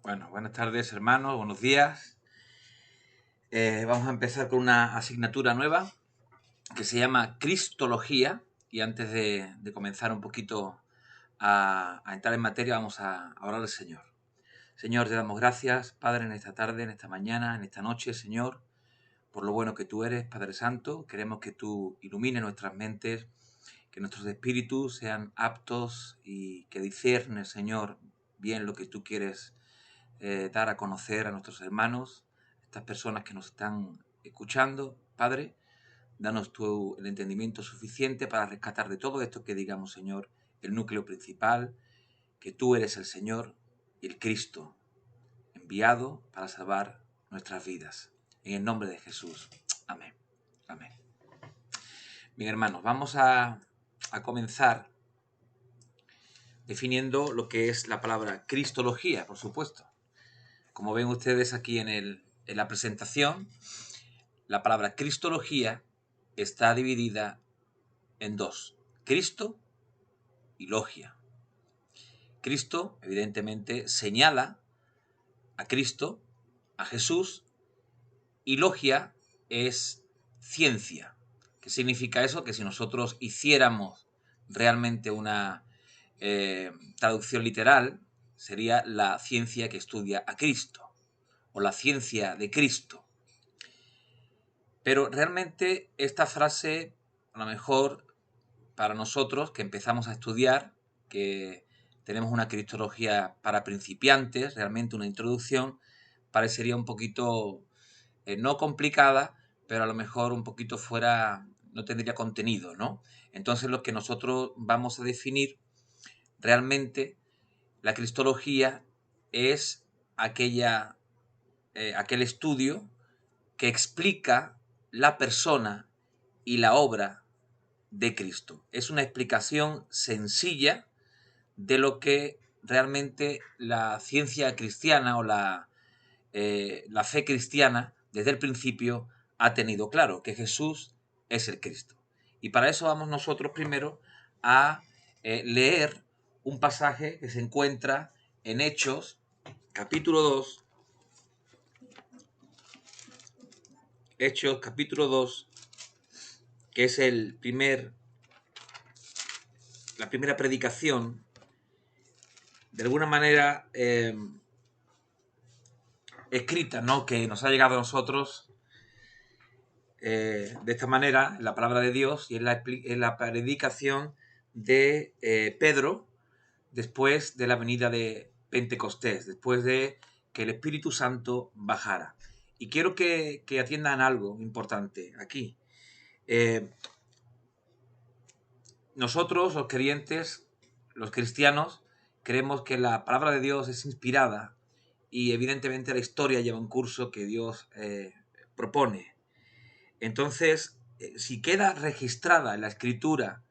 Bueno, buenas tardes, hermanos, buenos días. Vamos a empezar con una asignatura nueva que se llama Cristología. Y antes de comenzar un poquito a entrar en materia, vamos a orar al Señor. Señor, te damos gracias, Padre, en esta tarde, en esta mañana, en esta noche, Señor, por lo bueno que tú eres, Padre Santo. Queremos que tú ilumines nuestras mentes, que nuestros espíritus sean aptos y que disciernes, Señor, bien lo que tú quieres dar a conocer a nuestros hermanos, estas personas que nos están escuchando. Padre, danos tú el entendimiento suficiente para rescatar de todo esto que digamos, Señor, el núcleo principal, que tú eres el Señor y el Cristo, enviado para salvar nuestras vidas. En el nombre de Jesús. Amén. Amén. Bien, hermanos, vamos a comenzar definiendo lo que es la palabra cristología, por supuesto. Como ven ustedes aquí en la presentación, la palabra cristología está dividida en dos: Cristo y logia. Cristo, evidentemente, señala a Cristo, a Jesús, y logia es ciencia. ¿Qué significa eso? Que si nosotros hiciéramos realmente una traducción literal, sería la ciencia que estudia a Cristo, o la ciencia de Cristo. Pero realmente esta frase, a lo mejor para nosotros que empezamos a estudiar, que tenemos una cristología para principiantes, realmente una introducción, parecería un poquito no complicada, pero a lo mejor un poquito fuera, no tendría contenido, ¿no? Entonces lo que nosotros vamos a definir realmente, la cristología es aquel estudio que explica la persona y la obra de Cristo. Es una explicación sencilla de lo que realmente la ciencia cristiana o la fe cristiana desde el principio ha tenido claro, que Jesús es el Cristo. Y para eso vamos nosotros primero a leer un pasaje que se encuentra en Hechos, capítulo 2. Hechos, capítulo 2, que es la primera predicación, de alguna manera escrita, ¿no?, que nos ha llegado a nosotros de esta manera, la palabra de Dios, y en la predicación de Pedro después de la venida de Pentecostés, después de que el Espíritu Santo bajara. Y quiero que atiendan algo importante aquí. Nosotros, los creyentes, los cristianos, creemos que la palabra de Dios es inspirada y evidentemente la historia lleva un curso que Dios propone. Entonces, si queda registrada en la Escritura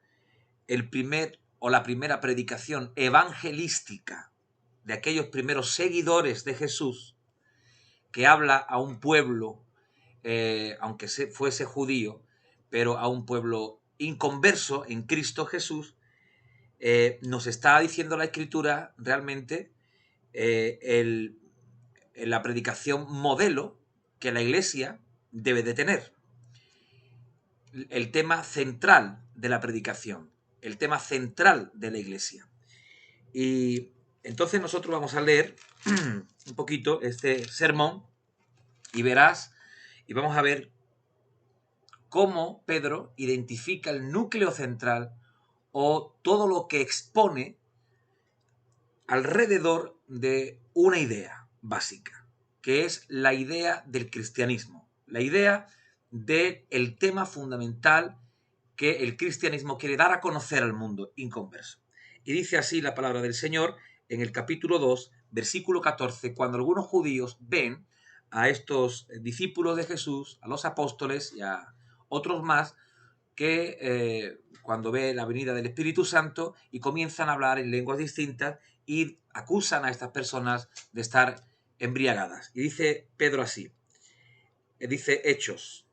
la primera predicación evangelística de aquellos primeros seguidores de Jesús, que habla a un pueblo, aunque fuese judío, pero a un pueblo inconverso en Cristo Jesús, nos está diciendo la Escritura realmente la predicación modelo que la Iglesia debe de tener. El tema central de la predicación, el tema central de la Iglesia. Y entonces nosotros vamos a leer un poquito este sermón y verás, y vamos a ver cómo Pedro identifica el núcleo central o todo lo que expone alrededor de una idea básica, que es la idea del cristianismo, la idea del tema fundamental que el cristianismo quiere dar a conocer al mundo inconverso. Y dice así la palabra del Señor en el capítulo 2, versículo 14, cuando algunos judíos ven a estos discípulos de Jesús, a los apóstoles y a otros más, que cuando ve la venida del Espíritu Santo y comienzan a hablar en lenguas distintas y acusan a estas personas de estar embriagadas. Y dice Pedro así, dice Hechos: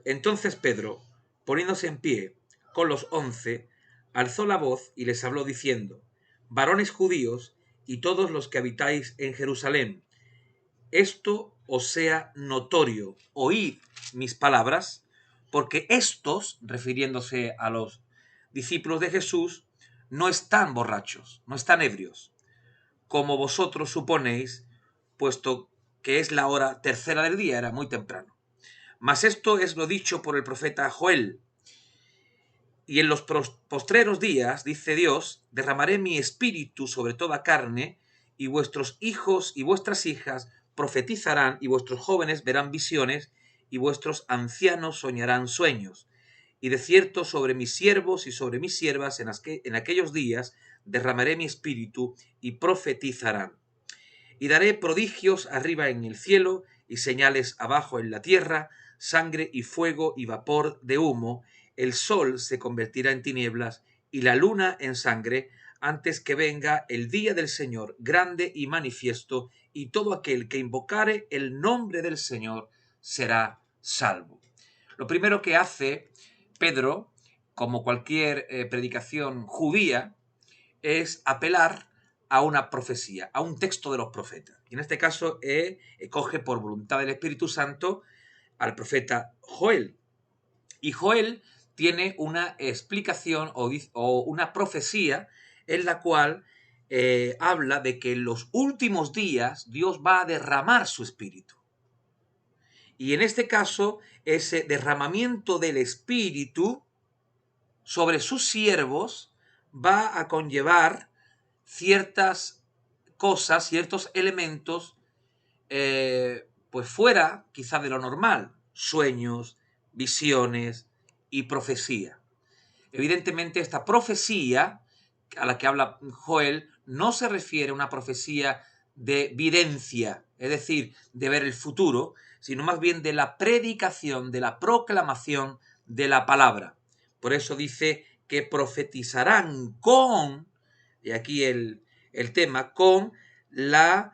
entonces Pedro, poniéndose en pie con los 11, alzó la voz y les habló diciendo: varones judíos y todos los que habitáis en Jerusalén, esto os sea notorio, oíd mis palabras, porque estos, refiriéndose a los discípulos de Jesús, no están borrachos, no están ebrios, como vosotros suponéis, puesto que es la hora tercera del día, era muy temprano. Mas esto es lo dicho por el profeta Joel. Y en los postreros días, dice Dios, derramaré mi espíritu sobre toda carne, y vuestros hijos y vuestras hijas profetizarán, y vuestros jóvenes verán visiones, y vuestros ancianos soñarán sueños. Y de cierto sobre mis siervos y sobre mis siervas en aquellos días derramaré mi espíritu y profetizarán. Y daré prodigios arriba en el cielo y señales abajo en la tierra, sangre y fuego y vapor de humo. El sol se convertirá en tinieblas y la luna en sangre antes que venga el día del Señor grande y manifiesto, y todo aquel que invocare el nombre del Señor será salvo. Lo primero que hace Pedro, como cualquier predicación judía, es apelar a una profecía, a un texto de los profetas. Y en este caso coge por voluntad del Espíritu Santo al profeta Joel. Y Joel tiene una explicación o una profecía en la cual habla de que en los últimos días Dios va a derramar su espíritu. Y en este caso, ese derramamiento del espíritu sobre sus siervos va a conllevar ciertas cosas, ciertos elementos, pues fuera quizá de lo normal, sueños, visiones y profecía. Evidentemente esta profecía a la que habla Joel no se refiere a una profecía de videncia, es decir, de ver el futuro, sino más bien de la predicación, de la proclamación de la palabra. Por eso dice que profetizarán con, y aquí el tema, con la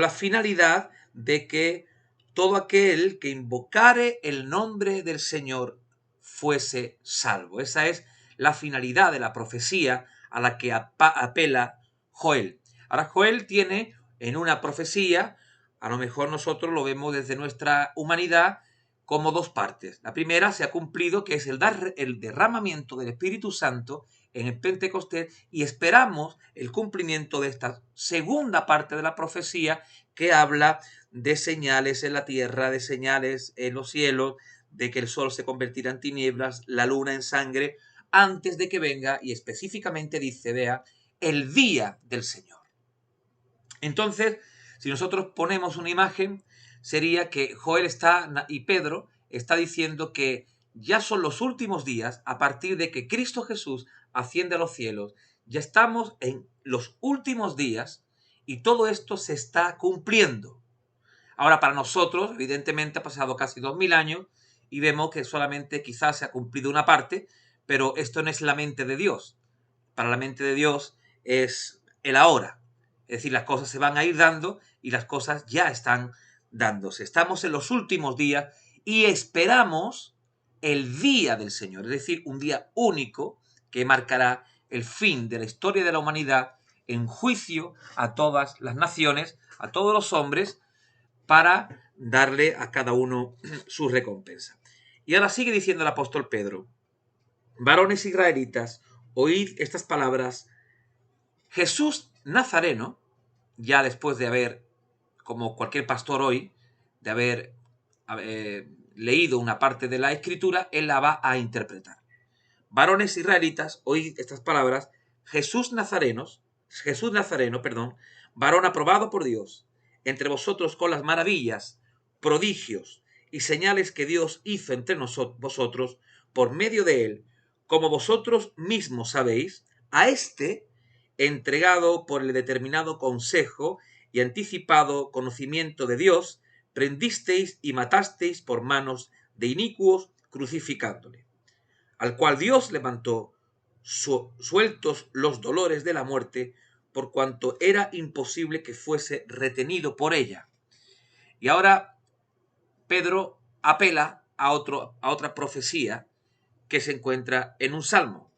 finalidad de que todo aquel que invocare el nombre del Señor fuese salvo. Esa es la finalidad de la profecía a la que apela Joel. Ahora, Joel tiene en una profecía, a lo mejor nosotros lo vemos desde nuestra humanidad, como dos partes. La primera se ha cumplido, que es el derramamiento del Espíritu Santo en el Pentecostés, y esperamos el cumplimiento de esta segunda parte de la profecía que habla de señales en la tierra, de señales en los cielos, de que el sol se convertirá en tinieblas, la luna en sangre, antes de que venga, y específicamente dice, vea, el día del Señor. Entonces, si nosotros ponemos una imagen, sería que Joel y Pedro está diciendo que ya son los últimos días a partir de que Cristo Jesús asciende a los cielos. Ya estamos en los últimos días y todo esto se está cumpliendo. Ahora, para nosotros, evidentemente, ha pasado casi 2000 años y vemos que solamente quizás se ha cumplido una parte, pero esto no es la mente de Dios. Para la mente de Dios es el ahora. Es decir, las cosas se van a ir dando y las cosas ya están dándose. Estamos en los últimos días y esperamos el día del Señor, es decir, un día único que marcará el fin de la historia de la humanidad en juicio a todas las naciones, a todos los hombres, para darle a cada uno su recompensa. Y ahora sigue diciendo el apóstol Pedro: varones israelitas, oíd estas palabras. Jesús Nazareno, ya después de haber, como cualquier pastor hoy, de haber leído una parte de la escritura, él la va a interpretar. Varones israelitas, oíd estas palabras. Jesús Nazareno, varón aprobado por Dios, entre vosotros con las maravillas, prodigios y señales que Dios hizo entre vosotros por medio de él, como vosotros mismos sabéis, a este, entregado por el determinado consejo y anticipado conocimiento de Dios, prendisteis y matasteis por manos de inicuos, crucificándole, al cual Dios levantó, sueltos los dolores de la muerte, por cuanto era imposible que fuese retenido por ella. Y ahora Pedro apela a otra profecía que se encuentra en un salmo.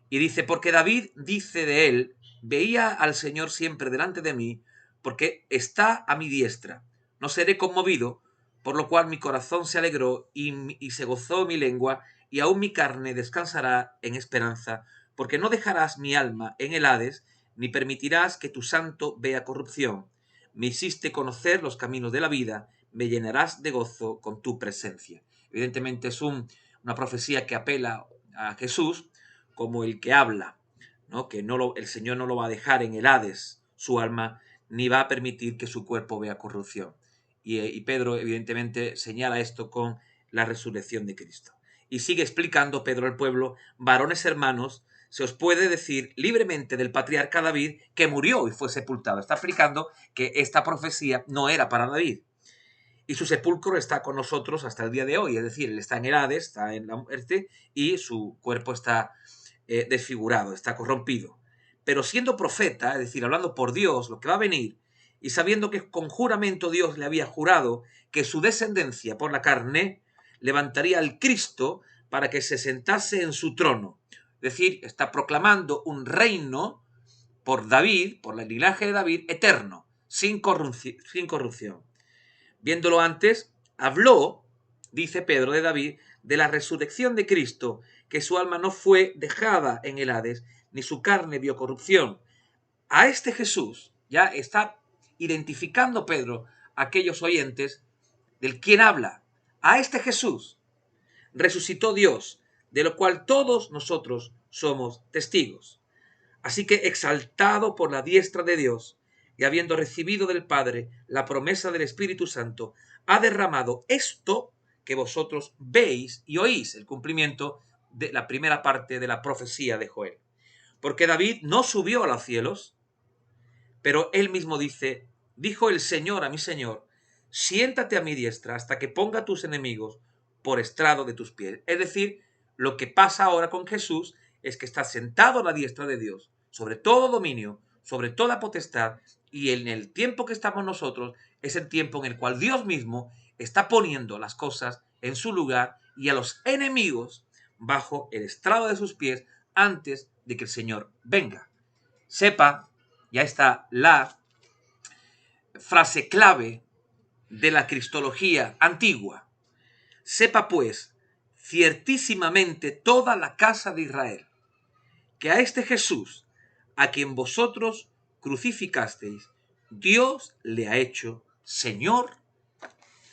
Y dice, porque David dice de él, Veía al Señor siempre delante de mí, porque está a mi diestra. No seré conmovido, por lo cual mi corazón se alegró y se gozó mi lengua, y aún mi carne descansará en esperanza, porque no dejarás mi alma en el Hades, ni permitirás que tu santo vea corrupción. Me hiciste conocer los caminos de la vida, me llenarás de gozo con tu presencia. Evidentemente es una profecía que apela a Jesús como el que habla, ¿no? Que el Señor no lo va a dejar en el Hades, su alma, ni va a permitir que su cuerpo vea corrupción. Y Pedro evidentemente señala esto con la resurrección de Cristo. Y sigue explicando Pedro al pueblo: varones hermanos, se os puede decir libremente del patriarca David que murió y fue sepultado. Está explicando que esta profecía no era para David. Y su sepulcro está con nosotros hasta el día de hoy. Es decir, él está en el Hades, está en la muerte, y su cuerpo está desfigurado, está corrompido. Pero siendo profeta, es decir, hablando por Dios, lo que va a venir, y sabiendo que con juramento Dios le había jurado que su descendencia por la carne levantaría al Cristo para que se sentase en su trono. Es decir, está proclamando un reino por David, por el linaje de David, eterno, sin corrupción. Viéndolo antes, habló, dice Pedro de David, de la resurrección de Cristo, que su alma no fue dejada en el Hades, ni su carne vio corrupción. A este Jesús ya está identificando Pedro a aquellos oyentes del quien habla. A este Jesús resucitó Dios, de lo cual todos nosotros somos testigos. Así que, exaltado por la diestra de Dios y habiendo recibido del Padre la promesa del Espíritu Santo, ha derramado esto que vosotros veis y oís, el cumplimiento de la primera parte de la profecía de Joel. Porque David no subió a los cielos, pero él mismo dice: dijo el Señor a mi Señor, siéntate a mi diestra hasta que ponga a tus enemigos por estrado de tus pies. Es decir, lo que pasa ahora con Jesús es que está sentado a la diestra de Dios, sobre todo dominio, sobre toda potestad, y en el tiempo que estamos nosotros es el tiempo en el cual Dios mismo está poniendo las cosas en su lugar y a los enemigos bajo el estrado de sus pies antes de que el Señor venga. Sepa, ya está la frase clave de la cristología antigua. Sepa pues ciertísimamente toda la casa de Israel que a este Jesús, a quien vosotros crucificasteis, Dios le ha hecho Señor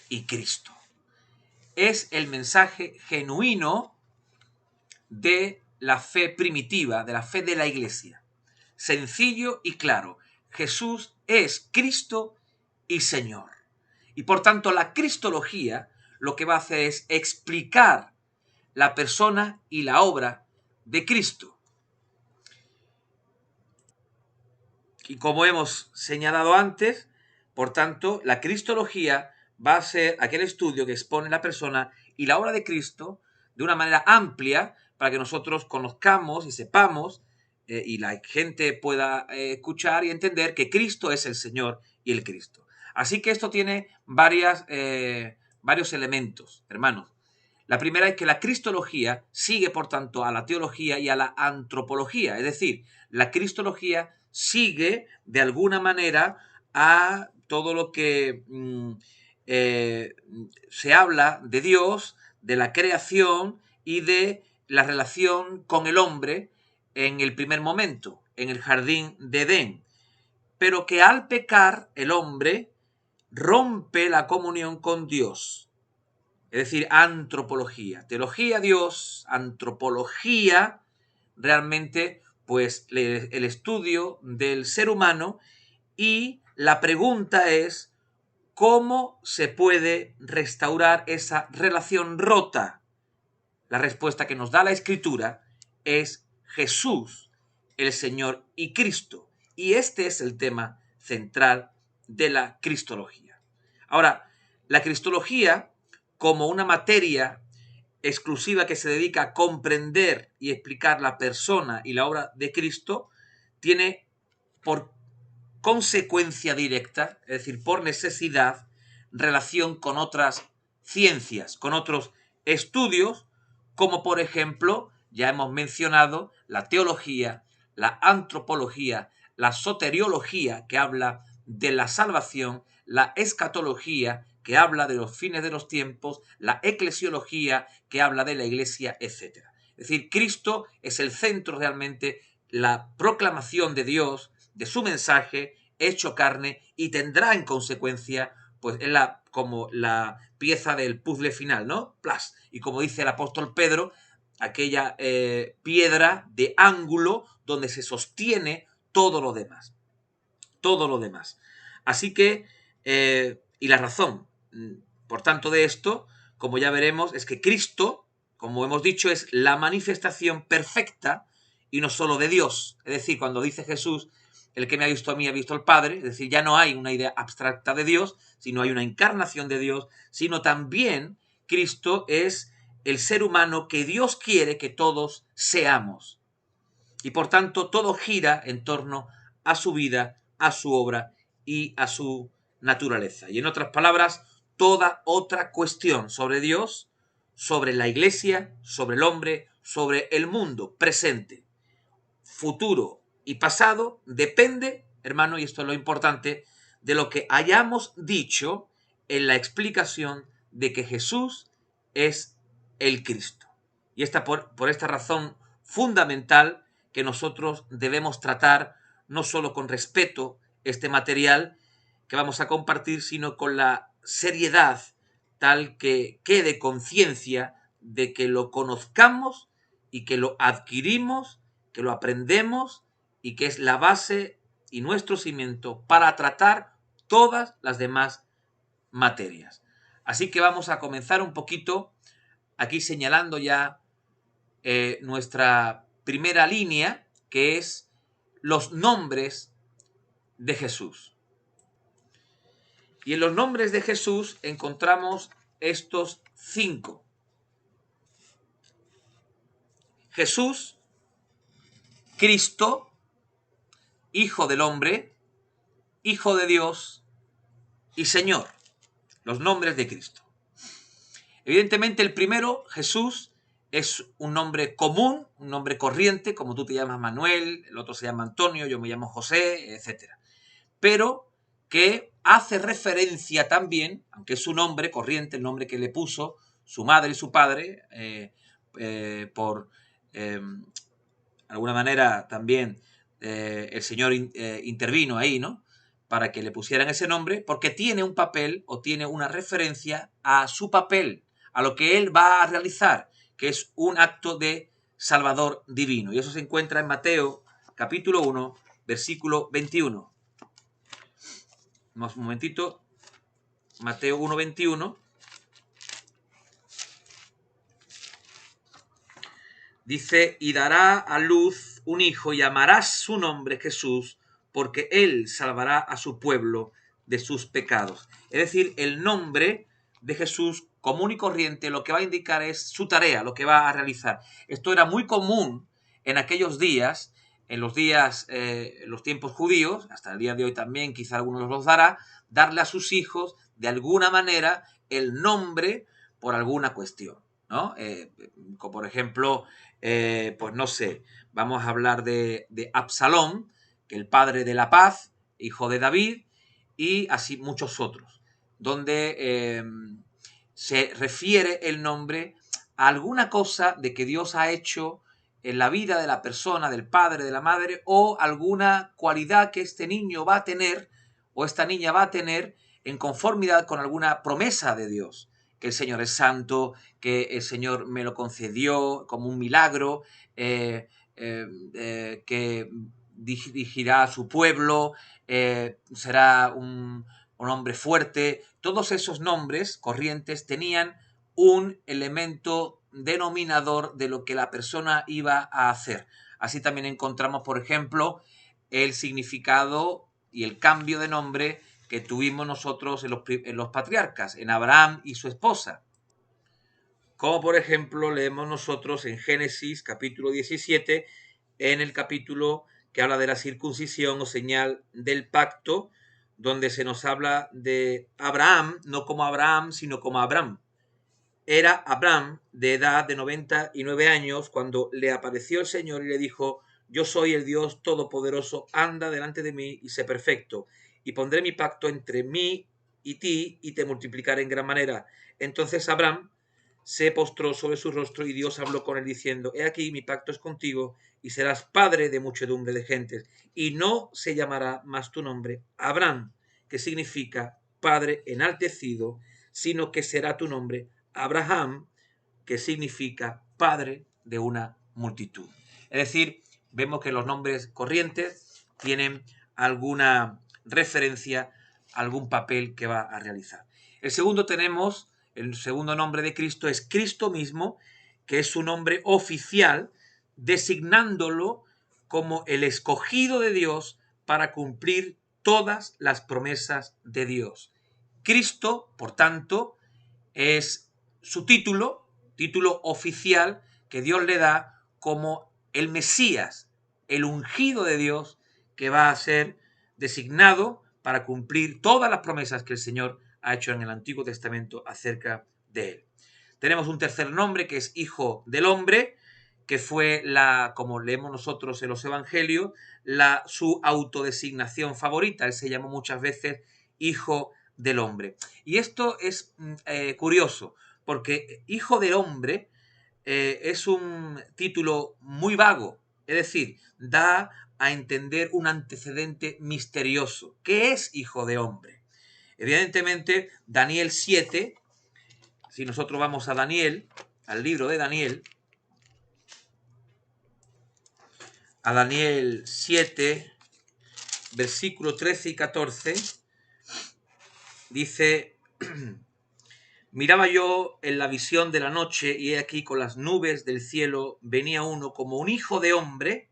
y Cristo. Es el mensaje genuino de la fe primitiva, de la fe de la Iglesia. Sencillo y claro. Jesús es Cristo y Señor. Y por tanto, la cristología lo que va a hacer es explicar la persona y la obra de Cristo. Y como hemos señalado antes, por tanto, la cristología va a ser aquel estudio que expone la persona y la obra de Cristo de una manera amplia para que nosotros conozcamos y sepamos y la gente pueda escuchar y entender que Cristo es el Señor y el Cristo. Así que esto tiene varios elementos, hermanos. La primera es que la cristología sigue, por tanto, a la teología y a la antropología. Es decir, la cristología sigue, de alguna manera, a todo lo que se habla de Dios, de la creación y de la relación con el hombre en el primer momento, en el jardín de Edén. Pero que al pecar el hombre rompe la comunión con Dios. Es decir, antropología. Teología, Dios, antropología, realmente, pues, el estudio del ser humano, y la pregunta es, ¿cómo se puede restaurar esa relación rota? La respuesta que nos da la Escritura es Jesús, el Señor y Cristo. Y este es el tema central de la cristología. Ahora, la cristología, como una materia exclusiva que se dedica a comprender y explicar la persona y la obra de Cristo, tiene por consecuencia directa, es decir, por necesidad, relación con otras ciencias, con otros estudios, como por ejemplo, ya hemos mencionado, la teología, la antropología, la soteriología, que habla de la salvación, la escatología, que habla de los fines de los tiempos, la eclesiología, que habla de la iglesia, etc. Es decir, Cristo es el centro realmente, la proclamación de Dios, de su mensaje, hecho carne, y tendrá en consecuencia, pues es como la pieza del puzzle final, ¿no? Plus. Y como dice el apóstol Pedro, aquella piedra de ángulo donde se sostiene todo lo demás. Todo lo demás. Así que, y la razón, por tanto, de esto, como ya veremos, es que Cristo, como hemos dicho, es la manifestación perfecta y no solo de Dios. Es decir, cuando dice Jesús, el que me ha visto a mí ha visto al Padre, es decir, ya no hay una idea abstracta de Dios, sino hay una encarnación de Dios, sino también Cristo es el ser humano que Dios quiere que todos seamos. Y por tanto, todo gira en torno a su vida, a su obra y a su naturaleza. Y en otras palabras, toda otra cuestión sobre Dios, sobre la iglesia, sobre el hombre, sobre el mundo presente, futuro y pasado, depende, hermano, y esto es lo importante, de lo que hayamos dicho en la explicación de que Jesús es el Cristo. Y por esta razón fundamental que nosotros debemos tratar no solo con respeto este material que vamos a compartir, sino con la seriedad tal que quede conciencia de que lo conozcamos y que lo adquirimos, que lo aprendemos y que es la base y nuestro cimiento para tratar todas las demás materias. Así que vamos a comenzar un poquito aquí señalando ya nuestra primera línea, que es los nombres de Jesús. Y en los nombres de Jesús encontramos estos 5. Jesús, Cristo, Hijo del Hombre, Hijo de Dios y Señor. Los nombres de Cristo. Evidentemente el primero, Jesús, es un nombre común, un nombre corriente, como tú te llamas Manuel, el otro se llama Antonio, yo me llamo José, etc. Pero que hace referencia también, aunque es su nombre corriente, el nombre que le puso su madre y su padre, por alguna manera también el Señor intervino ahí, ¿no?, para que le pusieran ese nombre, porque tiene un papel o tiene una referencia a su papel, a lo que él va a realizar, que es un acto de Salvador divino. Y eso se encuentra en Mateo capítulo 1, versículo 21. Un momentito. Mateo 1, 21. Dice, y dará a luz un hijo y llamarás su nombre Jesús, porque él salvará a su pueblo de sus pecados. Es decir, el nombre de Jesús común y corriente lo que va a indicar es su tarea, lo que va a realizar. Esto era muy común en aquellos días, en los tiempos judíos, hasta el día de hoy también, quizá algunos los dará, darle a sus hijos de alguna manera el nombre por alguna cuestión, ¿no? Como por ejemplo, pues no sé, vamos a hablar de Absalón, que el padre de la paz, hijo de David, y así muchos otros, donde se refiere el nombre a alguna cosa de que Dios ha hecho en la vida de la persona, del padre, de la madre, o alguna cualidad que este niño va a tener o esta niña va a tener en conformidad con alguna promesa de Dios, que el Señor es santo, que el Señor me lo concedió como un milagro, que dirigirá a su pueblo, será un hombre fuerte. Todos esos nombres corrientes tenían un elemento denominador de lo que la persona iba a hacer. Así también encontramos, por ejemplo, el significado y el cambio de nombre que tuvimos nosotros en los patriarcas, en Abraham y su esposa. Como por ejemplo leemos nosotros en Génesis capítulo 17, en el capítulo que habla de la circuncisión o señal del pacto, donde se nos habla de Abraham, no como Abraham, sino como Abram. Era Abram de edad de 99 años cuando le apareció el Señor y le dijo, yo soy el Dios Todopoderoso, anda delante de mí y sé perfecto, y pondré mi pacto entre mí y ti, y te multiplicaré en gran manera. Entonces Abraham se postró sobre su rostro, y Dios habló con él diciendo: He aquí, mi pacto es contigo, y serás padre de muchedumbre de gentes, y no se llamará más tu nombre Abraham, que significa padre enaltecido, sino que será tu nombre Abraham, que significa padre de una multitud. Es decir, vemos que los nombres corrientes tienen alguna referencia, algún papel que va a realizar. El segundo nombre de Cristo es Cristo mismo, que es su nombre oficial, designándolo como el escogido de Dios para cumplir todas las promesas de Dios. Cristo, por tanto, es su título oficial que Dios le da como el Mesías, el ungido de Dios, que va a ser designado para cumplir todas las promesas que el Señor ha hecho en el Antiguo Testamento acerca de él. Tenemos un tercer nombre que es Hijo del Hombre, que fue como leemos nosotros en los Evangelios, su autodesignación favorita. Él se llamó muchas veces Hijo del Hombre. Y esto es curioso, porque Hijo del Hombre es un título muy vago, es decir, da a entender un antecedente misterioso. ¿Qué es Hijo de Hombre? Evidentemente, Daniel 7, si nosotros vamos a Daniel, al libro de Daniel, a Daniel 7, versículo 13 y 14, dice: Miraba yo en la visión de la noche, y he aquí con las nubes del cielo venía uno como un hijo de hombre,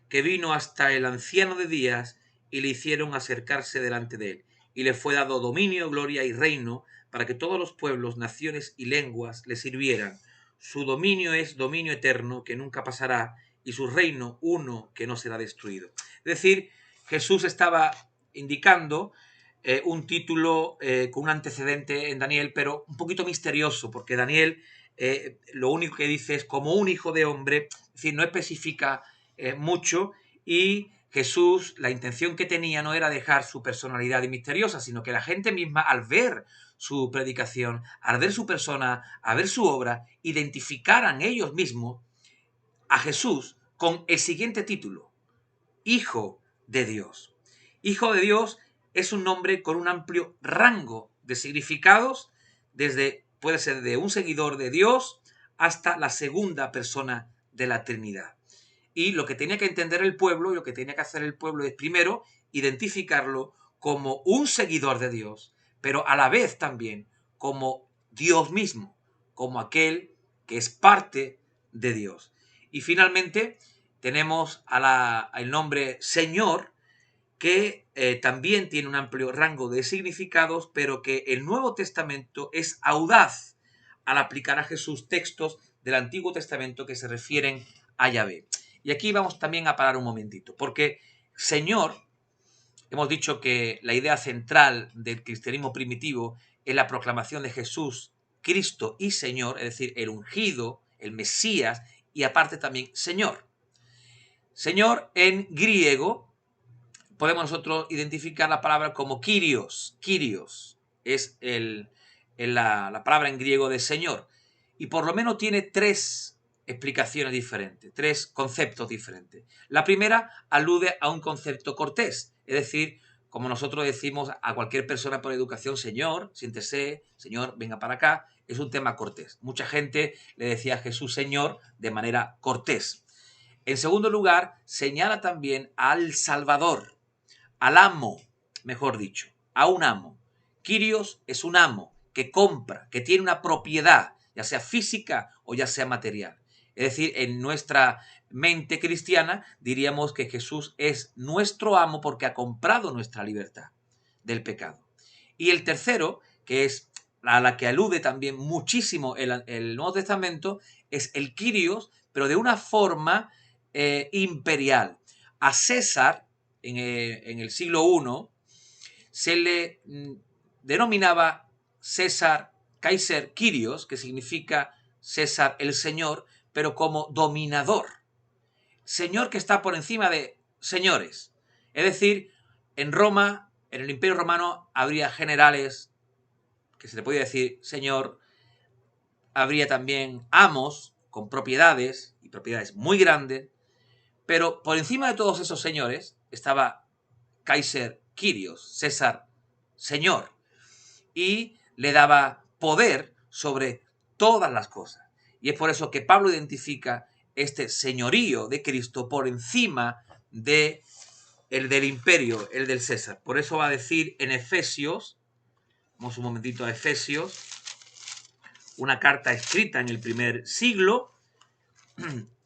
que vino hasta el anciano de días, y le hicieron acercarse delante de él. Y le fue dado dominio, gloria y reino, para que todos los pueblos, naciones y lenguas le sirvieran. Su dominio es dominio eterno, que nunca pasará, y su reino uno que no será destruido. Es decir, Jesús estaba indicando un título con un antecedente en Daniel, pero un poquito misterioso, porque Daniel lo único que dice es como un hijo de hombre, es decir, no especifica mucho, y Jesús, la intención que tenía no era dejar su personalidad misteriosa, sino que la gente misma, al ver su predicación, al ver su persona, al ver su obra, identificaran ellos mismos a Jesús con el siguiente título: Hijo de Dios. Hijo de Dios es un nombre con un amplio rango de significados, puede ser de un seguidor de Dios hasta la segunda persona de la Trinidad. Y lo que tenía que entender el pueblo, y lo que tenía que hacer el pueblo, es primero identificarlo como un seguidor de Dios, pero a la vez también como Dios mismo, como aquel que es parte de Dios. Y finalmente tenemos el nombre Señor, que también tiene un amplio rango de significados, pero que el Nuevo Testamento es audaz al aplicar a Jesús textos del Antiguo Testamento que se refieren a Yahvé. Y aquí vamos también a parar un momentito, porque Señor, hemos dicho que la idea central del cristianismo primitivo es la proclamación de Jesús, Cristo y Señor, es decir, el ungido, el Mesías, y aparte también Señor. Señor en griego podemos nosotros identificar la palabra como Kyrios. Kyrios es la palabra en griego de Señor. Y por lo menos tiene tres explicaciones diferentes, tres conceptos diferentes. La primera alude a un concepto cortés, es decir, como nosotros decimos a cualquier persona por educación: señor, siéntese, señor, venga para acá. Es un tema cortés. Mucha gente le decía a Jesús Señor de manera cortés. En segundo lugar, señala también al Salvador, al amo, mejor dicho, a un amo. Kyrios es un amo que compra, que tiene una propiedad, ya sea física o ya sea material. Es decir, en nuestra mente cristiana diríamos que Jesús es nuestro amo porque ha comprado nuestra libertad del pecado. Y el tercero, que es a la que alude también muchísimo el Nuevo Testamento, es el Kyrios, pero de una forma imperial. A César, en el siglo I, se le denominaba César Kaiser Kyrios, que significa César el Señor, pero como dominador. Señor que está por encima de señores. Es decir, en Roma, en el Imperio Romano, habría generales que se le podía decir señor, habría también amos con propiedades, y propiedades muy grandes, pero por encima de todos esos señores estaba Kaiser Kyrios, César, señor, y le daba poder sobre todas las cosas. Y es por eso que Pablo identifica este señorío de Cristo por encima de el del imperio, el del César. Por eso va a decir en Efesios, vamos un momentito a Efesios, una carta escrita en el primer siglo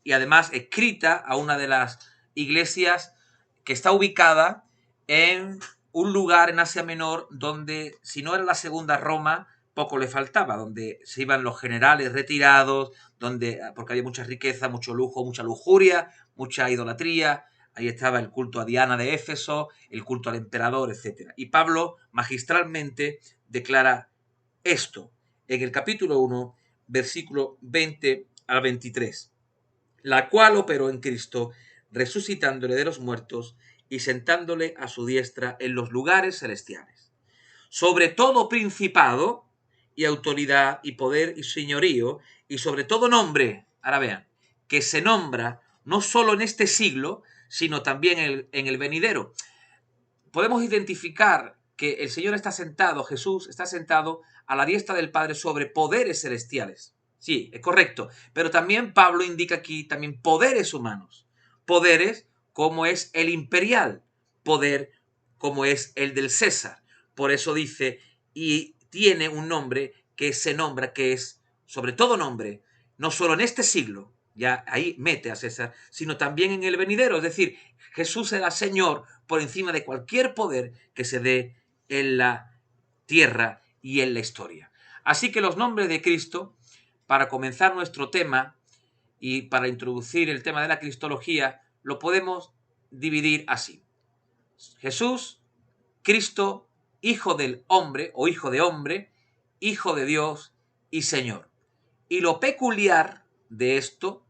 y además escrita a una de las iglesias que está ubicada en un lugar en Asia Menor donde, si no era la segunda Roma, poco le faltaba, donde se iban los generales retirados, donde, porque había mucha riqueza, mucho lujo, mucha lujuria, mucha idolatría. Ahí estaba el culto a Diana de Éfeso, el culto al emperador, etc. Y Pablo magistralmente declara esto en el capítulo 1, versículo 20 al 23, la cual operó en Cristo, resucitándole de los muertos y sentándole a su diestra en los lugares celestiales, sobre todo principado y autoridad y poder y señorío, y sobre todo nombre, ahora vean, que se nombra no solo en este siglo, sino también en el venidero. Podemos identificar que el Señor está sentado, Jesús está sentado a la diestra del Padre sobre poderes celestiales. Sí, es correcto. Pero también Pablo indica aquí también poderes humanos. Poderes como es el imperial, poder como es el del César. Por eso dice, y tiene un nombre que se nombra, que es sobre todo nombre, no solo en este siglo, ya ahí mete a César, sino también en el venidero. Es decir, Jesús será Señor por encima de cualquier poder que se dé en la tierra y en la historia. Así que los nombres de Cristo, para comenzar nuestro tema y para introducir el tema de la cristología, lo podemos dividir así. Jesús, Cristo, Hijo del hombre o Hijo de hombre, Hijo de Dios y Señor. Y lo peculiar de esto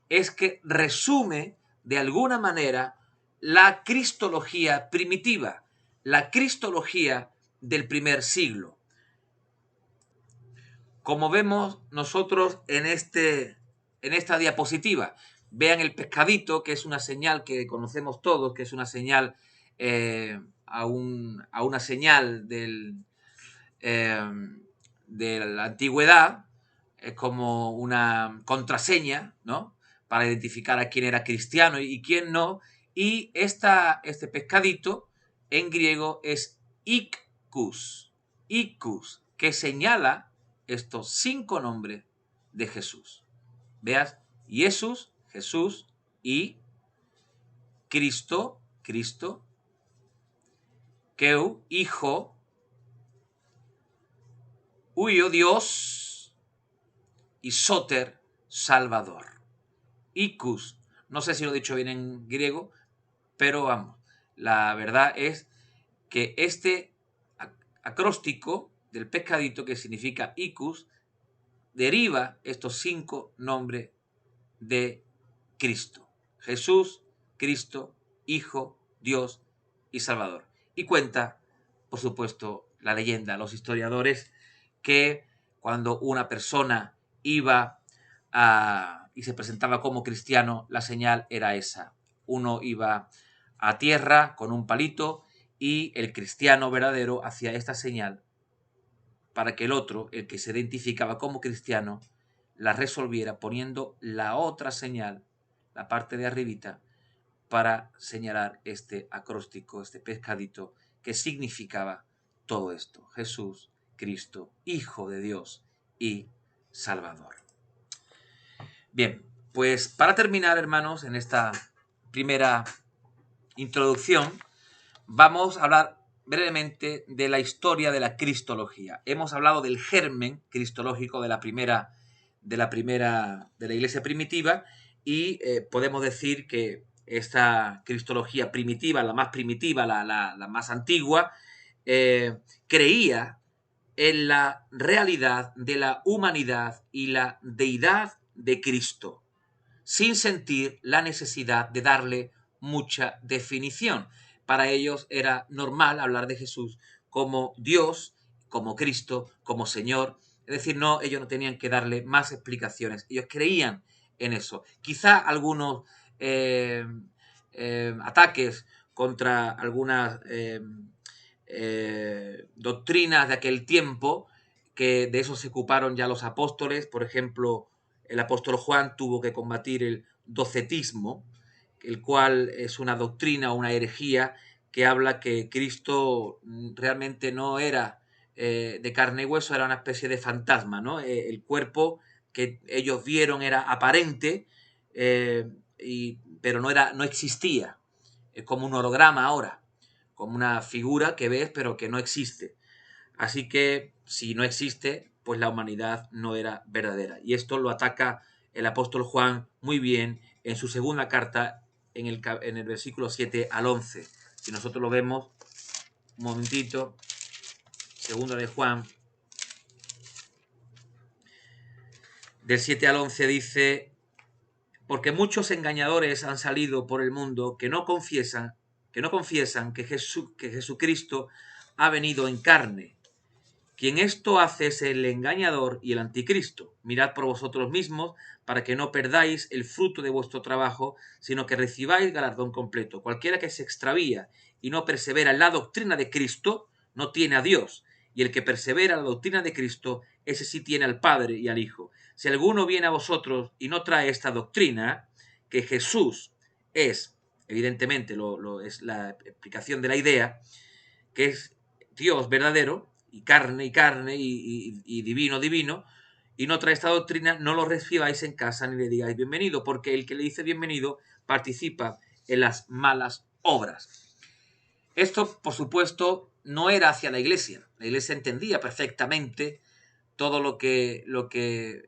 es que resume de alguna manera la cristología primitiva, la cristología del primer siglo. Como vemos nosotros en esta diapositiva, vean el pescadito, que es una señal que conocemos todos, que es una señal a una señal de la antigüedad, es como una contraseña, ¿no? Para identificar a quién era cristiano y quién no. Y este pescadito en griego es ikus, que señala estos 5 nombres de Jesús. Veas, Jesús, Jesús, y Cristo, Keu, Hijo, Huyo, Dios, y Soter, Salvador. Ikus, no sé si lo he dicho bien en griego, pero vamos, la verdad es que este acróstico del pescadito, que significa Ikus, deriva estos 5 nombres de Cristo. Jesús, Cristo, Hijo, Dios y Salvador. Y cuenta, por supuesto, la leyenda, los historiadores, que cuando una persona iba y se presentaba como cristiano, la señal era esa. Uno iba a tierra con un palito y el cristiano verdadero hacía esta señal para que el otro, el que se identificaba como cristiano, la resolviera poniendo la otra señal, la parte de arribita, para señalar este acróstico, este pescadito, que significaba todo esto: Jesús, Cristo, Hijo de Dios y Salvador. Bien, pues para terminar, hermanos, en esta primera introducción, vamos a hablar brevemente de la historia de la cristología. Hemos hablado del germen cristológico de la iglesia primitiva, y podemos decir que esta cristología primitiva, la más primitiva, la más antigua, creía en la realidad de la humanidad y la deidad de Cristo. sin sentir la necesidad de darle mucha definición. Para ellos era normal hablar de Jesús como Dios, como Cristo, como Señor. Es decir, no, ellos no tenían que darle más explicaciones. Ellos creían en eso. Quizá algunos ataques contra algunas doctrinas de aquel tiempo, que de eso se ocuparon ya los apóstoles. Por ejemplo, el apóstol Juan tuvo que combatir el docetismo, el cual es una doctrina o una herejía que habla que Cristo realmente no era de carne y hueso, era una especie de fantasma, ¿no? El cuerpo que ellos vieron era aparente, pero no existía. Es como un holograma ahora, como una figura que ves pero que no existe. Así que si no existe, pues la humanidad no era verdadera. Y esto lo ataca el apóstol Juan muy bien en su segunda carta, en el versículo 7 al 11. Si nosotros lo vemos, un momentito, segunda de Juan, del 7 al 11 dice: porque muchos engañadores han salido por el mundo que no confiesan que Jesucristo ha venido en carne. Quien esto hace es el engañador y el anticristo. Mirad por vosotros mismos para que no perdáis el fruto de vuestro trabajo, sino que recibáis galardón completo. Cualquiera que se extravía y no persevera en la doctrina de Cristo, no tiene a Dios. Y el que persevera en la doctrina de Cristo, ese sí tiene al Padre y al Hijo. Si alguno viene a vosotros y no trae esta doctrina, que Jesús es, evidentemente, es la explicación de la idea, que es Dios verdadero, y carne, y divino, divino, y no trae esta doctrina, no lo recibáis en casa ni le digáis bienvenido, porque el que le dice bienvenido participa en las malas obras. Esto, por supuesto, no era hacia la iglesia. La iglesia entendía perfectamente todo lo que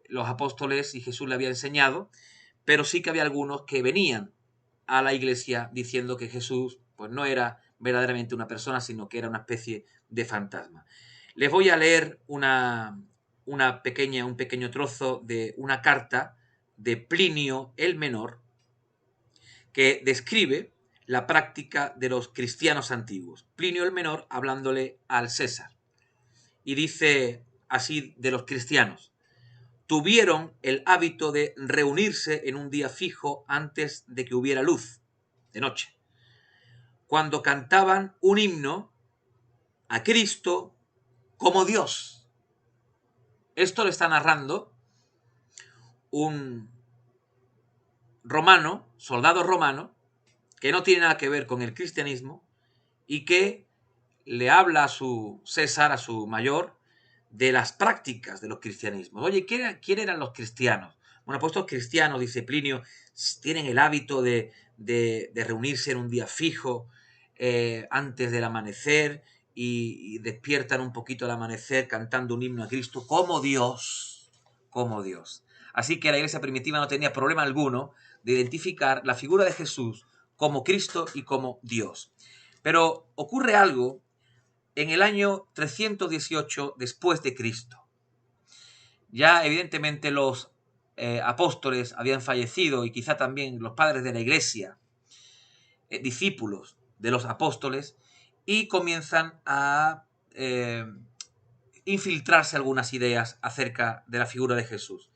los apóstoles y Jesús le había enseñado, pero sí que había algunos que venían a la iglesia diciendo que Jesús pues no era verdaderamente una persona, sino que era una especie de fantasma. Les voy a leer un pequeño trozo de una carta de Plinio el Menor, que describe la práctica de los cristianos antiguos. Plinio el Menor hablándole al César. Y dice así de los cristianos: tuvieron el hábito de reunirse en un día fijo antes de que hubiera luz, de noche, cuando cantaban un himno a Cristo como Dios. Esto lo está narrando un romano, soldado romano, que no tiene nada que ver con el cristianismo y que le habla a su César, a su mayor, de las prácticas de los cristianismos. Oye, ¿quién eran los cristianos? Bueno, pues estos cristianos, dice Plinio, tienen el hábito de reunirse en un día fijo antes del amanecer y despiertan un poquito al amanecer cantando un himno a Cristo como Dios, como Dios. Así que la iglesia primitiva no tenía problema alguno de identificar la figura de Jesús como Cristo y como Dios. Pero ocurre algo en el año 318 después de Cristo. Ya evidentemente los apóstoles habían fallecido y quizá también los padres de la iglesia, discípulos de los apóstoles, y comienzan a infiltrarse algunas ideas acerca de la figura de Jesús.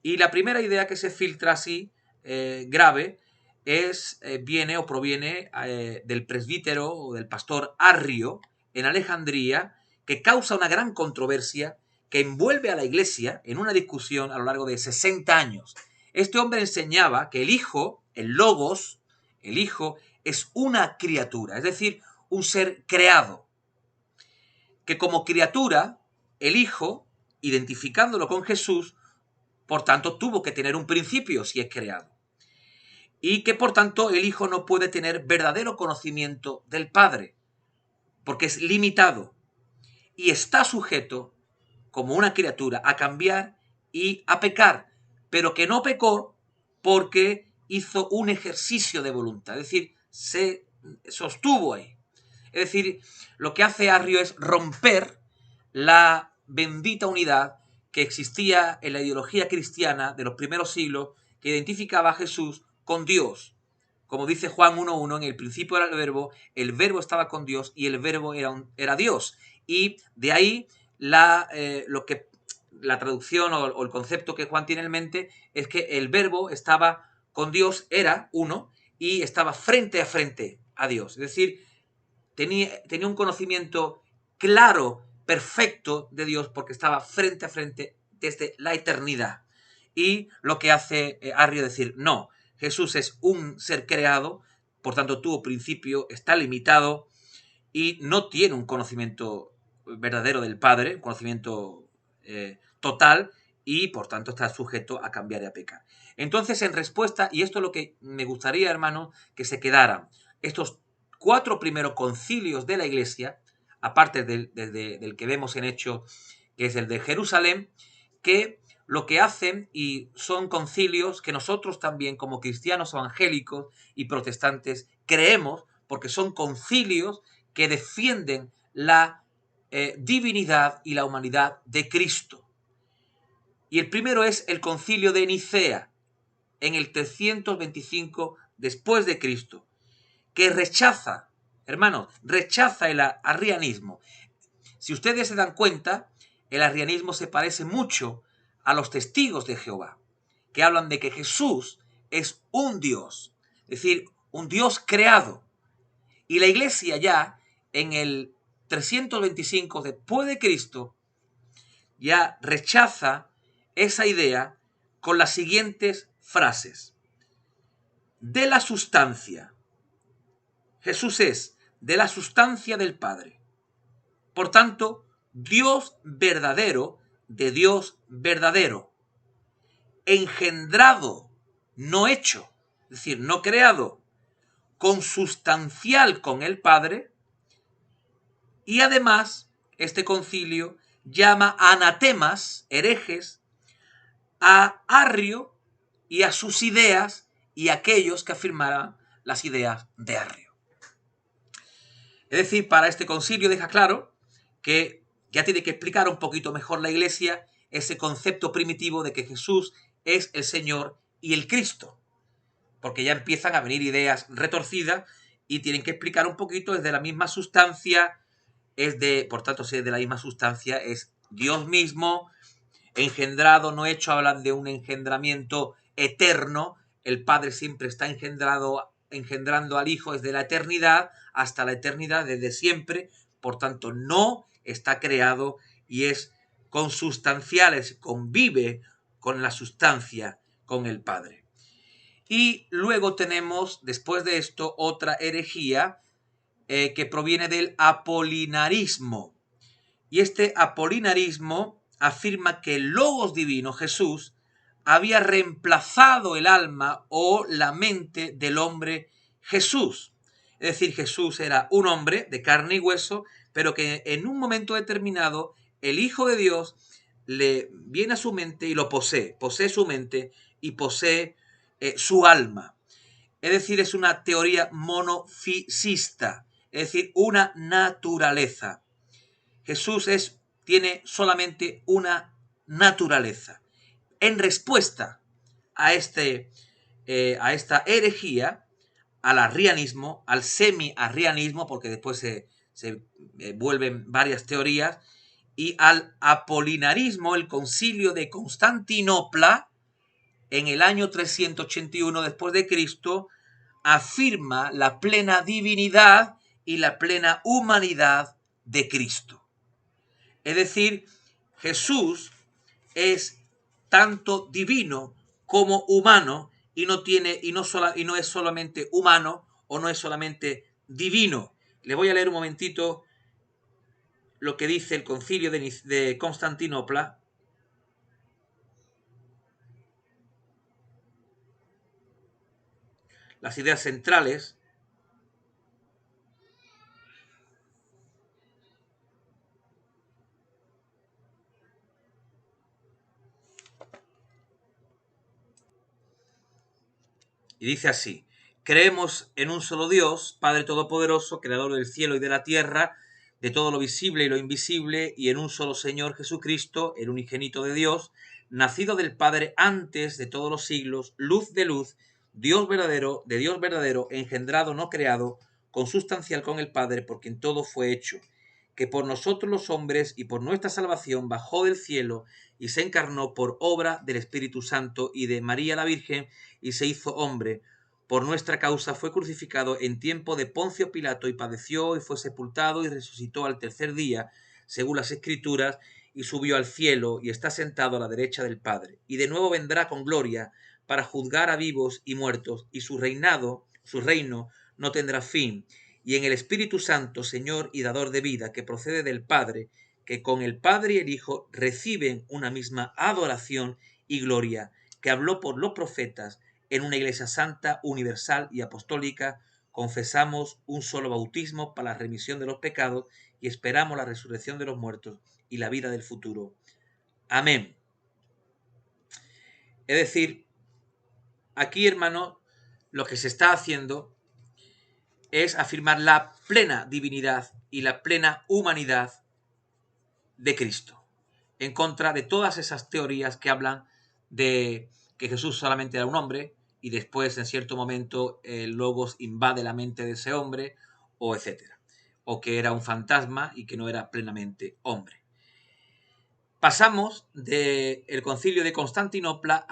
Y la primera idea que se filtra así, grave, viene o proviene del presbítero o del pastor Arrio en Alejandría, que causa una gran controversia, que envuelve a la iglesia en una discusión a lo largo de 60 años. Este hombre enseñaba que el Hijo, el Logos, el Hijo, es una criatura, es decir, un ser creado, que como criatura, el Hijo, identificándolo con Jesús, por tanto, tuvo que tener un principio si es creado. Y que, por tanto, el Hijo no puede tener verdadero conocimiento del Padre, porque es limitado y está sujeto, como una criatura, a cambiar y a pecar, pero que no pecó porque hizo un ejercicio de voluntad, es decir, se sostuvo ahí. Es decir, lo que hace Arrio es romper la bendita unidad que existía en la ideología cristiana de los primeros siglos, que identificaba a Jesús con Dios. Como dice Juan 1.1, en el principio era el verbo estaba con Dios y el verbo era Dios. Y de ahí la traducción o el concepto que Juan tiene en mente es que el verbo estaba con Dios, era uno, y estaba frente a frente a Dios. Es decir, tenía un conocimiento claro, perfecto de Dios, porque estaba frente a frente desde la eternidad. Y lo que hace Arrio decir, no, Jesús es un ser creado, por tanto tuvo principio, está limitado y no tiene un conocimiento verdadero del Padre, un conocimiento total, y por tanto está sujeto a cambiar y a pecar. Entonces, en respuesta, y esto es lo que me gustaría, hermano, que se quedaran estos 4 primeros concilios de la Iglesia, aparte del que vemos en Hechos, que es el de Jerusalén, que lo que hacen, y son concilios que nosotros también como cristianos evangélicos y protestantes creemos, porque son concilios que defienden la divinidad y la humanidad de Cristo. Y el primero es el concilio de Nicea, en el 325 después de Cristo, que rechaza, hermanos, rechaza el arrianismo. Si ustedes se dan cuenta, el arrianismo se parece mucho a los testigos de Jehová, que hablan de que Jesús es un Dios, es decir, un Dios creado. Y la Iglesia ya en el 325 después de Cristo ya rechaza esa idea con las siguientes frases. De la sustancia. Jesús es de la sustancia del Padre. Por tanto, Dios verdadero de Dios verdadero. Engendrado, no hecho, es decir, no creado, consustancial con el Padre. Y además, este concilio llama anatemas, herejes, a Arrio y a sus ideas y a aquellos que afirmaran las ideas de Arrio. Es decir, para este concilio deja claro que ya tiene que explicar un poquito mejor la Iglesia ese concepto primitivo de que Jesús es el Señor y el Cristo, porque ya empiezan a venir ideas retorcidas y tienen que explicar un poquito desde la misma sustancia, por tanto, si es de la misma sustancia, es Dios mismo, engendrado, no hecho, hablan de un engendramiento eterno, el Padre siempre está engendrando al Hijo desde la eternidad hasta la eternidad, desde siempre, por tanto no está creado y es consustancial, convive con la sustancia, con el Padre. Y luego tenemos, después de esto, otra herejía que proviene del apolinarismo. Y este apolinarismo afirma que el Logos divino, Jesús, había reemplazado el alma o la mente del hombre Jesús. Es decir, Jesús era un hombre de carne y hueso, pero que en un momento determinado el Hijo de Dios le viene a su mente y lo posee su mente y posee su alma. Es decir, es una teoría monofisista, es decir, una naturaleza. Jesús tiene solamente una naturaleza. En respuesta a esta herejía, al arrianismo, al semi-arrianismo, porque después se vuelven varias teorías, y al apolinarismo, el concilio de Constantinopla, en el año 381 después de Cristo, afirma la plena divinidad y la plena humanidad de Cristo. Es decir, Jesús es tanto divino como humano y no es solamente humano o no es solamente divino. Le voy a leer un momentito lo que dice el concilio de Constantinopla. Las ideas centrales. Y dice así: creemos en un solo Dios, Padre Todopoderoso, Creador del cielo y de la tierra, de todo lo visible y lo invisible, y en un solo Señor Jesucristo, el unigénito de Dios, nacido del Padre antes de todos los siglos, luz de luz, Dios verdadero, de Dios verdadero, engendrado, no creado, consustancial con el Padre, por quien todo fue hecho, que por nosotros los hombres y por nuestra salvación bajó del cielo y se encarnó por obra del Espíritu Santo y de María la Virgen y se hizo hombre. Por nuestra causa fue crucificado en tiempo de Poncio Pilato y padeció y fue sepultado y resucitó al tercer día, según las Escrituras, y subió al cielo y está sentado a la derecha del Padre. Y de nuevo vendrá con gloria para juzgar a vivos y muertos, y su reino no tendrá fin. Y en el Espíritu Santo, Señor y dador de vida, que procede del Padre, que con el Padre y el Hijo reciben una misma adoración y gloria, que habló por los profetas, en una iglesia santa, universal y apostólica, confesamos un solo bautismo para la remisión de los pecados y esperamos la resurrección de los muertos y la vida del futuro. Amén. Es decir, aquí, hermano, lo que se está haciendo es afirmar la plena divinidad y la plena humanidad de Cristo, en contra de todas esas teorías que hablan de que Jesús solamente era un hombre y después en cierto momento el Logos invade la mente de ese hombre, o etcétera, o que era un fantasma y que no era plenamente hombre. Pasamos del concilio de Constantinopla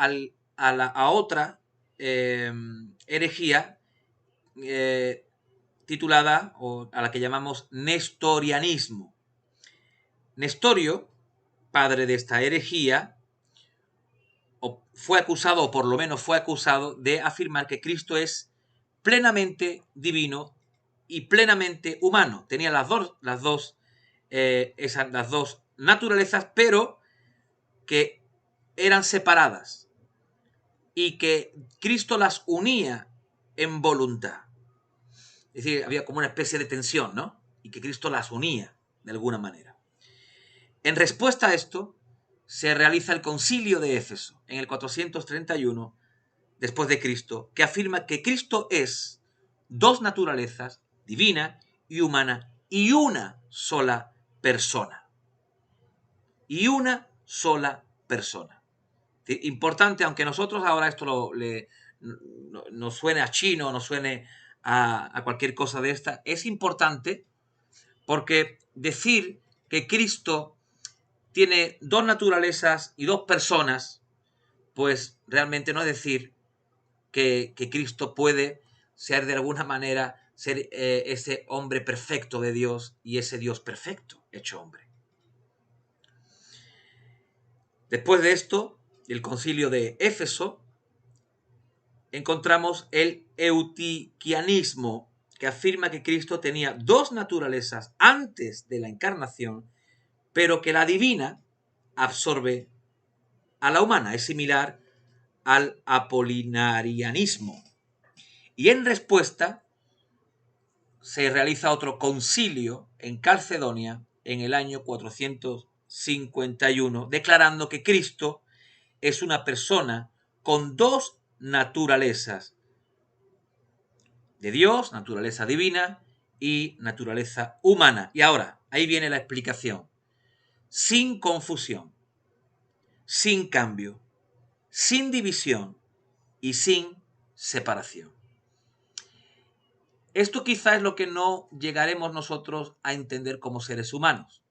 a otra herejía titulada, o a la que llamamos nestorianismo. Nestorio, padre de esta herejía, fue acusado, o por lo menos fue acusado, de afirmar que Cristo es plenamente divino y plenamente humano. Tenía las dos naturalezas, pero que eran separadas y que Cristo las unía en voluntad. Es decir, había como una especie de tensión, ¿no? Y que Cristo las unía de alguna manera. En respuesta a esto, se realiza el Concilio de Éfeso en el 431 después de Cristo, que afirma que Cristo es dos naturalezas, divina y humana, y una sola persona. Y una sola persona. Importante, aunque nosotros ahora esto nos suene a chino, nos suene a cualquier cosa de esta, es importante porque decir que Cristo tiene dos naturalezas y dos personas, pues realmente no es decir que Cristo puede ser de alguna manera ser ese hombre perfecto de Dios y ese Dios perfecto hecho hombre. Después de esto, el concilio de Éfeso, encontramos el eutiquianismo, que afirma que Cristo tenía dos naturalezas antes de la encarnación, pero que la divina absorbe a la humana. Es similar al apolinarianismo. Y en respuesta se realiza otro concilio en Calcedonia en el año 451, declarando que Cristo es una persona con dos naturalezas, de Dios, naturaleza divina y naturaleza humana. Y ahora, ahí viene la explicación. Sin confusión, sin cambio, sin división y sin separación. Esto quizá es lo que no llegaremos nosotros a entender como seres humanos,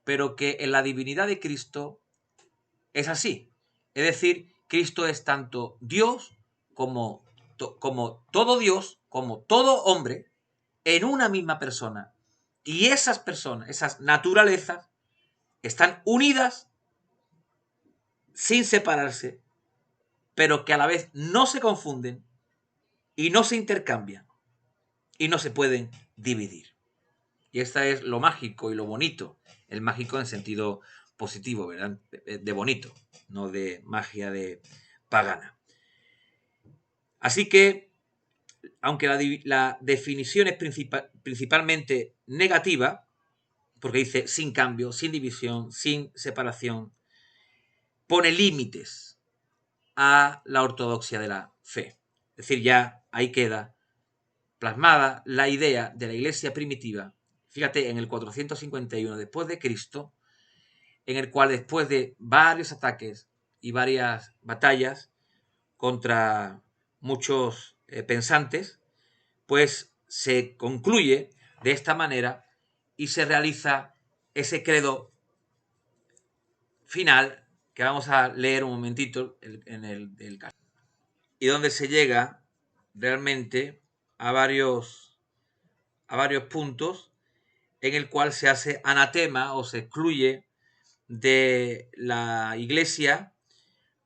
pero que en la divinidad de Cristo es así. Es decir, Cristo es tanto Dios como todo Dios, como todo hombre, en una misma persona. Y esas personas, esas naturalezas, están unidas sin separarse, pero que a la vez no se confunden y no se intercambian y no se pueden dividir. Y esta es lo mágico y lo bonito. El mágico en sentido positivo, ¿verdad? De bonito, no de magia de pagana. Así que, aunque la definición es principalmente negativa, porque dice sin cambio, sin división, sin separación, pone límites a la ortodoxia de la fe. Es decir, ya ahí queda plasmada la idea de la iglesia primitiva. Fíjate, en el 451 después de Cristo, en el cual después de varios ataques y varias batallas contra muchos pensantes, pues se concluye de esta manera y se realiza ese credo final que vamos a leer un momentito en el caso. Y donde se llega realmente a varios puntos en el cual se hace anatema o se excluye de la Iglesia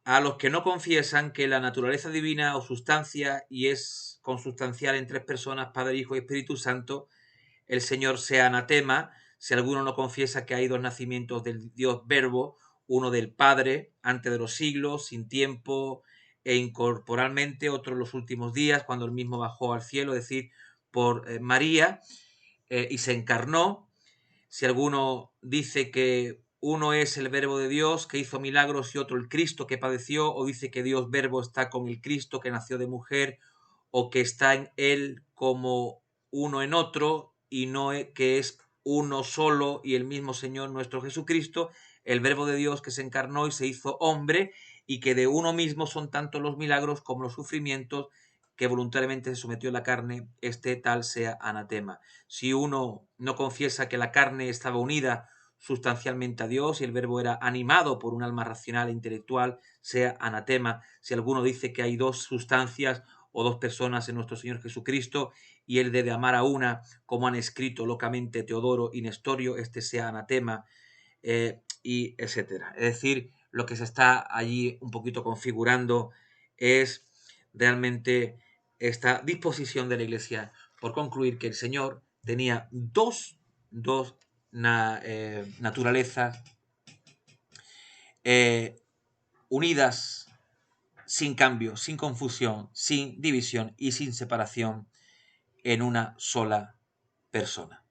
a los que no confiesan que la naturaleza divina o sustancia y es consustancial en tres personas, Padre, Hijo y Espíritu Santo, el Señor sea anatema. Si alguno no confiesa que hay dos nacimientos del Dios Verbo, uno del Padre antes de los siglos, sin tiempo e incorporalmente, otro en los últimos días, cuando él mismo bajó al cielo, es decir, por María, y se encarnó. Si alguno dice que uno es el Verbo de Dios que hizo milagros y otro el Cristo que padeció, o dice que Dios Verbo está con el Cristo que nació de mujer, o que está en él como uno en otro, y no que es uno solo y el mismo Señor nuestro Jesucristo, el Verbo de Dios que se encarnó y se hizo hombre, y que de uno mismo son tanto los milagros como los sufrimientos, que voluntariamente se sometió a la carne, este tal sea anatema. Si uno no confiesa que la carne estaba unida sustancialmente a Dios y el Verbo era animado por un alma racional e intelectual, sea anatema. Si alguno dice que hay dos sustancias o dos personas en nuestro Señor Jesucristo y él debe amar a una, como han escrito locamente Teodoro y Nestorio, este sea anatema, y etcétera. Es decir, lo que se está allí un poquito configurando es realmente esta disposición de la Iglesia por concluir que el Señor tenía dos naturalezas unidas sin cambio, sin confusión, sin división y sin separación en una sola persona.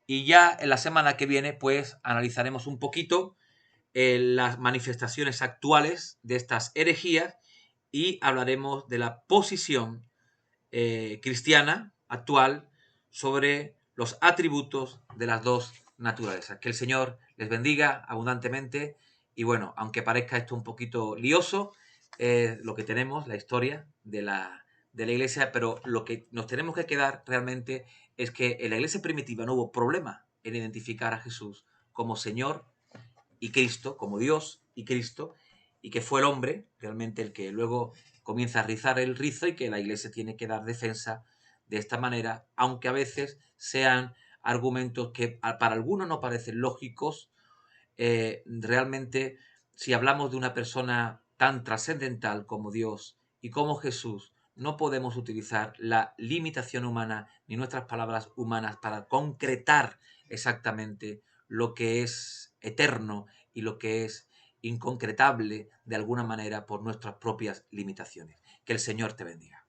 Y ya en la semana que viene, pues analizaremos un poquito las manifestaciones actuales de estas herejías y hablaremos de la posición cristiana actual sobre los atributos de las dos naturalezas. Que el Señor les bendiga abundantemente y bueno, aunque parezca esto un poquito lioso, lo que tenemos, la historia de la Iglesia, pero lo que nos tenemos que quedar realmente es que en la Iglesia primitiva no hubo problema en identificar a Jesús como Señor y Cristo, como Dios y Cristo, y que fue el hombre realmente el que luego comienza a rizar el rizo y que la Iglesia tiene que dar defensa de esta manera, aunque a veces sean argumentos que para algunos no parecen lógicos. Realmente, si hablamos de una persona tan trascendental como Dios y como Jesús, no podemos utilizar la limitación humana ni nuestras palabras humanas para concretar exactamente lo que es eterno y lo que es inconcretable de alguna manera por nuestras propias limitaciones. Que el Señor te bendiga.